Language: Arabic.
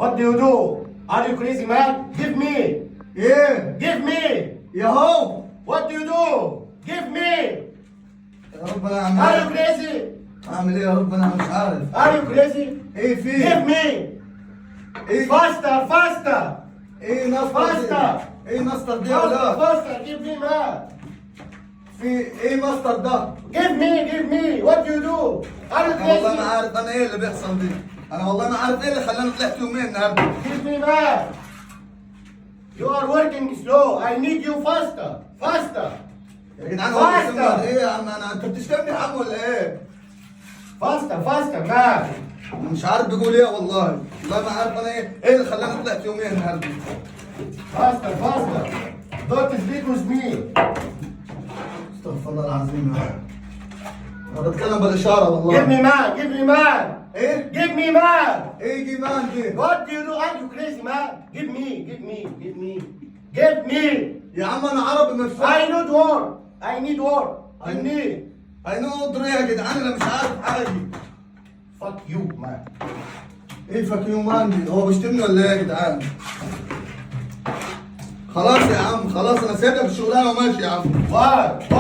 What do you do? Are you crazy man? Give me. ايه Give me. ياهو. What do you do? Give me. يا رب انا Are اعمل you ايه؟ crazy? اعمل ايه يا رب انا مش عارف. Are you crazy? ايه Give في me. ايه Faster, faster. ايه نصر فاستر. ايه نصر دي يا Faster, ولاد؟ faster. Give me man. في ايه ماستر ده؟ Give me. What do you do? Are you انا والله ما crazy? عارف انا ايه اللي بيحصل دي. انا والله ما عارف ايه اللي خلاني طلعت يومين النهارده. Give me man. You are working slow. I need you faster. Faster. يا جدعان هو فاستر. بيسمع ايه يا عم انا انت بتشتمني يا عم ولا ايه؟ Faster man. أنا مش عارف بيقول ايه والله. والله ما عارف انا ايه اللي خلاني طلعت يومين النهارده. Faster. Don't speak with me. استغفر الله العظيم يا رب. انا بتكلم بالاشاره والله. Give me man. ايه؟ Give me man. ايه جيمان دي؟ What do you do? Are you crazy man? Give me. يا عم انا عربي مش فاهم. I need war. I need. اي نو ادري يا جدعان انا مش عارف حاجه. Fuck you man. ايه فاك يومان دي؟ هو بيشتمني ولا ايه يا جدعان؟ خلاص يا عم خلاص انا سايبك الشغلانه وماشي يا عم. What?